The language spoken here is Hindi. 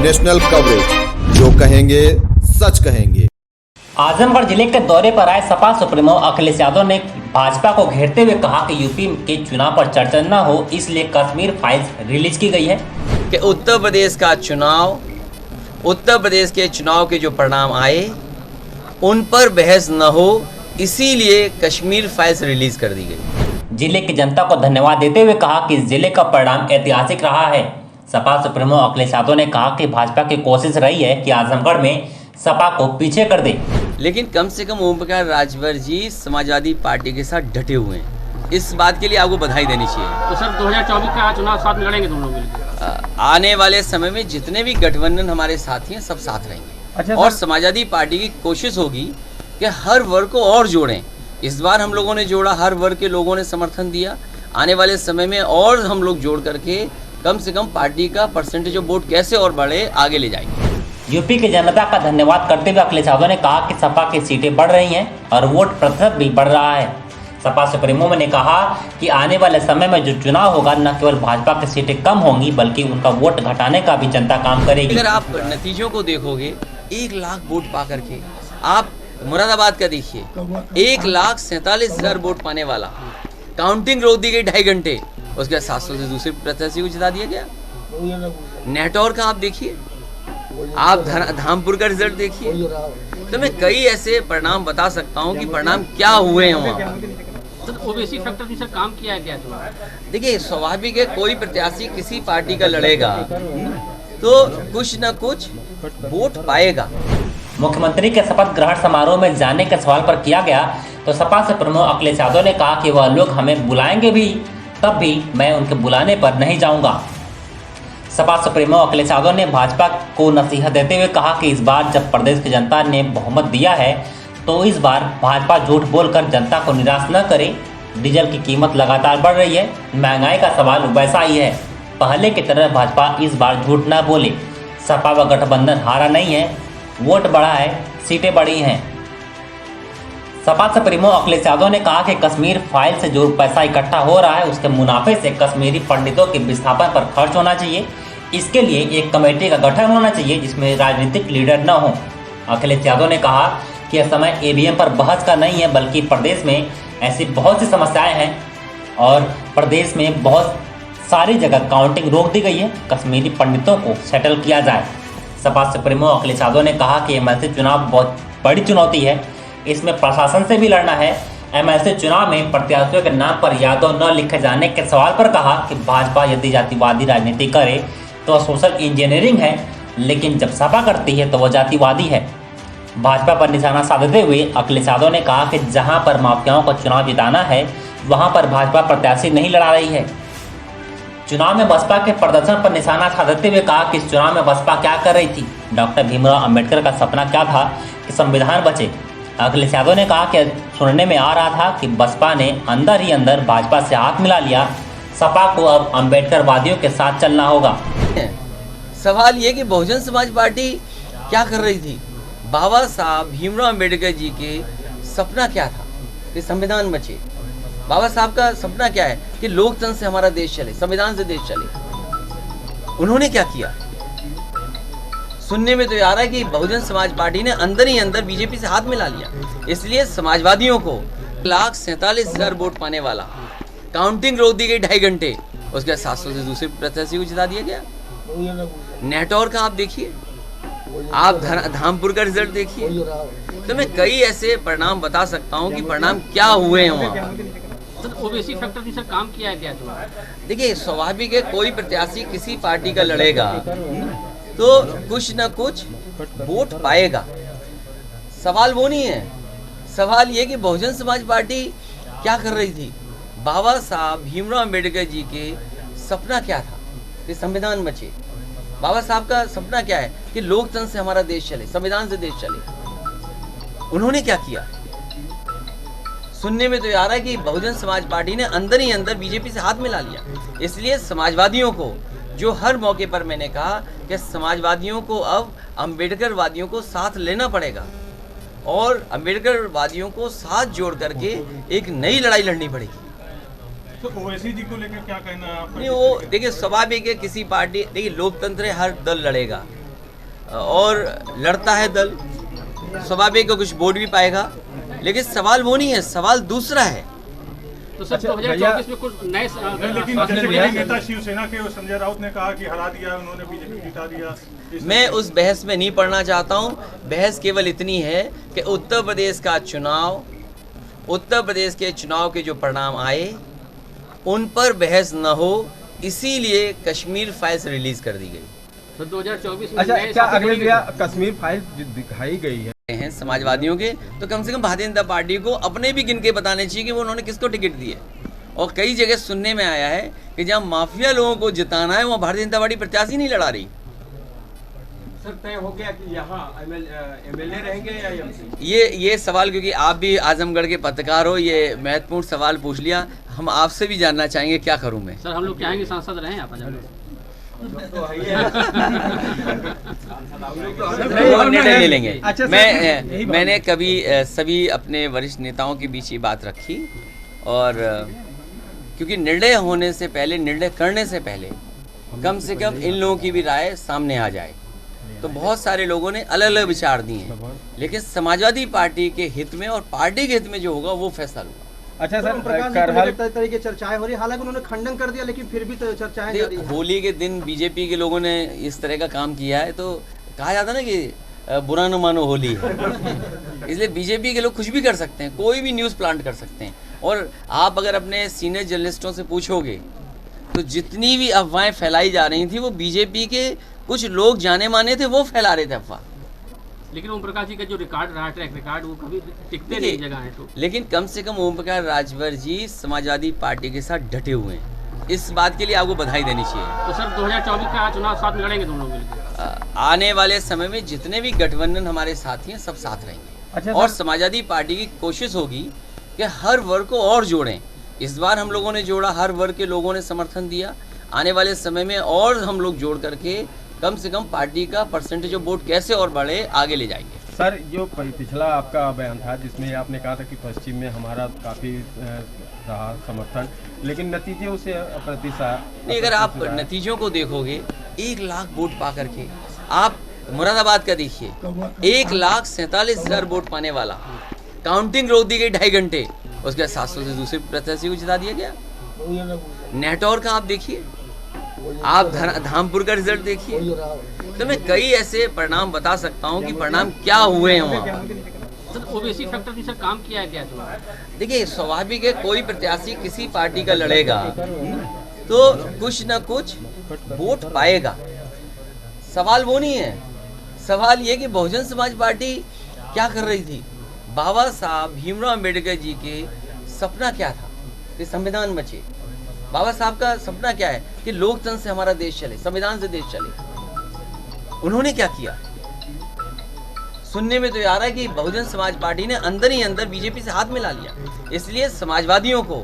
नेशनल कवरेज, जो कहेंगे सच कहेंगे। आजमगढ़ जिले के दौरे पर आए सपा सुप्रीमो अखिलेश यादव ने भाजपा को घेरते हुए कहा कि यूपी के चुनाव पर चर्चा न हो, इसलिए कश्मीर फाइल्स रिलीज की गई है कि उत्तर प्रदेश का चुनाव, उत्तर प्रदेश के चुनाव के जो परिणाम आए उन पर बहस न हो, इसीलिए कश्मीर फाइल्स रिलीज कर दी गई। जिले की जनता को धन्यवाद देते हुए कहा कि जिले का परिणाम ऐतिहासिक रहा है। सपा सुप्रीमो अखिलेश यादव ने कहा कि भाजपा की कोशिश रही है कि आजमगढ़ में सपा को पीछे कर दे, लेकिन कम से कम ओम प्रकाश राजभर जी समाजवादी पार्टी के साथ डटे हुए हैं। इस बात के लिए आपको बधाई देनी चाहिए। तो सर 2024 का चुनाव साथ में लड़ेंगे तुम लोग मिलकर? आने वाले समय में जितने भी गठबंधन हमारे साथी हैं सब साथ रहेंगे। और समाजवादी पार्टी की कोशिश होगी कि हर वर्ग को और जोड़ें। इस बार हम लोगों ने जोड़ा, हर वर्ग के लोगों ने समर्थन दिया। आने वाले समय में और हम लोग जोड़ करके कम से कम पार्टी का परसेंटेज ऑफ वोट कैसे और बढ़े, आगे ले जाएंगे। यूपी की जनता का धन्यवाद करते हुए अखिलेश यादव ने कहा कि सपा की सीटें बढ़ रही हैं और वोट प्रतिशत भी बढ़ रहा है। सपा सुप्रीमो ने कहा कि आने वाले समय में जो चुनाव होगा न केवल भाजपा की सीटें कम होंगी बल्कि उनका वोट घटाने का भी जनता काम करेगी। अगर आप नतीजों को देखोगे 1 लाख वोट पा करके, आप मुरादाबाद का देखिए 1,47,000 वोट पाने वाला, काउंटिंग रोक दी गई 2.5 घंटे, उसके बाद 700 से दूसरे प्रत्याशी को जिता दिया गया। नेटौर का आप देखिए, आप धामपुर का रिजल्ट देखिए। तो मैं कई ऐसे परिणाम बता सकता हूँ कि परिणाम क्या हुए हैं वहाँ पर। तो ओबीसी फैक्टर भी सर काम किया गया तो देखिए, स्वाभाविक है कोई प्रत्याशी किसी पार्टी का लड़ेगा तो कुछ न कुछ वोट पाएगा। मुख्यमंत्री के शपथ ग्रहण समारोह में जाने के सवाल पर किया गया तो सपा सुप्रीमो अखिलेश यादव ने कहा कि वह लोग हमें बुलाएंगे भी, तब भी मैं उनके बुलाने पर नहीं जाऊंगा। सपा सुप्रीमो अखिलेश यादव ने भाजपा को नसीहत देते हुए कहा कि इस बार जब प्रदेश की जनता ने बहुमत दिया है तो इस बार भाजपा झूठ बोलकर जनता को निराश न करे। डीजल की कीमत लगातार बढ़ रही है, महंगाई का सवाल वैसा ही है। पहले की तरह भाजपा इस बार झूठ न बोले। सपा व गठबंधन हारा नहीं है, वोट बढ़ा है, सीटें बढ़ी हैं। सपा सुप्रीमो अखिलेश यादव ने कहा कि कश्मीर फाइल से जो पैसा इकट्ठा हो रहा है उसके मुनाफे से कश्मीरी पंडितों के विस्थापन पर खर्च होना चाहिए। इसके लिए एक कमेटी का गठन होना चाहिए जिसमें राजनीतिक लीडर न हो। अखिलेश यादव ने कहा कि यह समय ईवीएम पर बहस का नहीं है बल्कि प्रदेश में ऐसी बहुत सी समस्याएं हैं और प्रदेश में बहुत सारी जगह काउंटिंग रोक दी गई है। कश्मीरी पंडितों को सेटल किया जाए। सपा सुप्रीमो अखिलेश यादव ने कहा कि एमएलसी चुनाव बहुत बड़ी चुनौती है, इसमें प्रशासन से भी लड़ना है। एमएलसी चुनाव में प्रत्याशियों के नाम पर यादव न लिखे जाने के सवाल पर कहा कि भाजपा यदि जातिवादी राजनीति करे तो सोशल इंजीनियरिंग है, लेकिन जब सपा करती है तो वह जातिवादी है। भाजपा पर निशाना साधते हुए अखिलेश यादव ने कहा कि जहां पर माफियाओं को चुनाव जिताना है वहां पर भाजपा प्रत्याशी नहीं लड़ा रही है। चुनाव में बसपा के प्रदर्शन पर निशाना साधते हुए कहा कि इस चुनाव में बसपा क्या कर रही थी, डॉक्टर भीमराव अंबेडकर का सपना क्या था कि संविधान बचे। अखिलेश यादव ने कहा कि सुनने में आ रहा था कि बसपा ने अंदर ही अंदर भाजपा से हाथ मिला लिया, सपा को अब अंबेडकरवादियों के साथ चलना होगा। सवाल ये कि बहुजन समाज पार्टी क्या कर रही थी। बाबा साहब भीमराव अंबेडकर जी के सपना क्या था कि संविधान बचे। बाबा साहब का सपना क्या है कि लोकतंत्र से हमारा देश चले, संविधान से देश चले। उन्होंने क्या किया? सुनने में तो आ रहा है कि बहुजन समाज पार्टी ने अंदर ही अंदर बीजेपी से हाथ मिला लिया। इसलिए समाजवादियों को 1,47,000 वोट पाने वाला, काउंटिंग रोक दी गई 2.5 घंटे, उसके बाद 700 से दूसरे प्रत्याशी को जिता दिया गया। नेटौर का आप देखिए, आप धामपुर का रिजल्ट देखिए। तो मैं कई ऐसे परिणाम बता सकता हूँ कि परिणाम क्या हुए हैं वहाँ पर। तो ओबीसी फैक्टर भी सर काम किया गया तो देखिए, स्वाभाविक है कोई प्रत्याशी किसी पार्टी का लड़ेगा तो कुछ न कुछ वोट पाएगा। सवाल वो नहीं है। सवाल ये कि बहुजन समाज पार्टी क्या कर रही थी। बाबा साहब भीमराव अंबेडकर जी के सपना क्या था कि संविधान बचे। बाबा साहब का सपना क्या है कि लोकतंत्र से हमारा देश चले, संविधान से देश चले। उन्होंने क्या किया? सुनने में तो ये आ रहा है कि बहुजन समाज पार्टी ने अंदर ही अंदर बीजेपी से हाथ मिला लिया। इसलिए समाजवादियों को, जो हर मौके पर मैंने कहा कि समाजवादियों को अब अम्बेडकरवादियों को साथ लेना पड़ेगा और अम्बेडकरवादियों को साथ जोड़ करके एक नई लड़ाई लड़नी पड़ेगी। तो ओवैसी जी को लेकर क्या कहना है आपका? नहीं, वो देखिए स्वाभाविक है, किसी पार्टी, देखिए लोकतंत्र है, हर दल लड़ेगा और लड़ता है दल, स्वाभाविक है कुछ वोट भी पाएगा, लेकिन सवाल वो नहीं है, सवाल दूसरा है। तो सर 2024 में कुछ नए लेकिन जैसे कि नेता शिवसेना के संजय राउत ने कहा कि हरा दिया उन्होंने, बीजेपी जिता दिया। मैं उस बहस में नहीं पढ़ना चाहता हूँ। बहस केवल इतनी है कि उत्तर प्रदेश का चुनाव, उत्तर प्रदेश के चुनाव के जो परिणाम आए उन पर बहस न हो, इसीलिए कश्मीर फाइल्स रिलीज कर दी गई। तो 2024 में अच्छा, नए क्या शासन अगले बनेंगे? कश्मीर फाइल जो दिखाई गई है हैं समाजवादियों के, तो कम से कम भारतीय जनता पार्टी को अपने भी गिन के बताने चाहिए कि वो उन्होंने किसको टिकट दिए। और कई जगह सुनने में आया है कि जहाँ माफिया लोगों को जिताना है वहाँ भारतीय जनता पार्टी प्रत्याशी नहीं लड़ा रही। सर तय हो गया कि यहाँ एमएलए रहेंगे या एमपी? ये सवाल, क्योंकि आप भी आजमगढ़ के पत्रकार हो, ये महत्वपूर्ण सवाल पूछ लिया। हम आपसे भी जानना चाहेंगे, क्या करूं मैं? सर हम लोग चाहेंगे सांसद रहें आप आजमगढ़। हम निर्णय ले लेंगे। अच्छा, मैंने कभी सभी अपने वरिष्ठ नेताओं के बीच ये बात रखी और क्योंकि निर्णय होने से पहले, निर्णय करने से पहले कम से कम इन लोगों की भी राय सामने आ जाए। तो बहुत सारे लोगों ने अलग अलग विचार दिए हैं, लेकिन समाजवादी पार्टी के हित में और पार्टी के हित में जो होगा वो फैसला होगा। अच्छा सर, करहल तरीके चर्चाएं हो रही, हालांकि उन्होंने खंडन कर दिया, लेकिन फिर भी तो चर्चाएं जारी हैं। होली के दिन बीजेपी के लोगों ने इस तरह का काम किया है, तो कहा जाता है ना कि बुरा न मानो होली है। इसलिए बीजेपी के लोग कुछ भी कर सकते हैं, कोई भी न्यूज़ प्लांट कर सकते हैं। और आप अगर अपने सीनियर जर्नलिस्टों से पूछोगे तो जितनी भी अफवाहें फैलाई जा रही थी वो बीजेपी के कुछ लोग जाने माने थे, वो फैला रहे थे अफवाह। लेकिन ओम प्रकाश जी का जो रिकॉर्ड रहा, ट्रैक रिकॉर्ड, वो कभी टिकते नहीं जगह है। तो लेकिन कम से कम ओम प्रकाश राजभर जी समाजवादी पार्टी के साथ डटे हुए हैं, इस बात के लिए आपको बधाई देनी चाहिए। तो सर 2024 का चुनाव साथ में लड़ेंगे तुम लोग मिलकर? आने वाले समय में जितने भी गठबंधन हमारे साथी हैं सब साथ रहेंगे। अच्छा, और समाजवादी पार्टी की कोशिश होगी कि हर वर्ग को और जोड़ें। इस बार हम लोगों ने जोड़ा, हर वर्ग के लोगों ने समर्थन दिया। आने वाले समय में और हम लोग जोड़ करके कम से कम पार्टी का परसेंटेज ऑफ वोट कैसे और बढ़े, आगे ले जाएंगे। सर जो पिछला आपका बयान था जिसमें आपने कहा था कि पश्चिम में हमारा काफ़ी रहा समर्थन, लेकिन नतीजे उसे नहीं, अगर आप नतीजों को देखोगे 1 लाख वोट पा करके, आप मुरादाबाद का देखिए, 1,47,000 वोट पाने वाला, काउंटिंग रोक दी गई 2.5 घंटे, उसके बाद 700 से दूसरे प्रत्याशी को जिता दिया गया। नेटौर का आप देखिए, आप धामपुर का रिजल्ट देखिए। तो मैं कई ऐसे परिणाम बता सकता हूँ कि परिणाम क्या हुए हैं वहाँ। सर ओबीसी फैक्टर भी सर काम किया है क्या? देखिए स्वाभाविक है, कोई प्रत्याशी किसी पार्टी का लड़ेगा तो कुछ ना कुछ वोट पाएगा। सवाल वो नहीं है, सवाल ये कि बहुजन समाज पार्टी क्या कर रही थी। बाबा साहब भीमराव अम्बेडकर जी के सपना क्या था कि संविधान बचे। बाबा साहब का सपना क्या है कि लोकतंत्र से हमारा देश चले, संविधान से देश चले। उन्होंने क्या किया? सुनने में तो ये आ रहा है कि बहुजन समाज पार्टी ने अंदर ही अंदर बीजेपी से हाथ मिला लिया। इसलिए समाजवादियों को,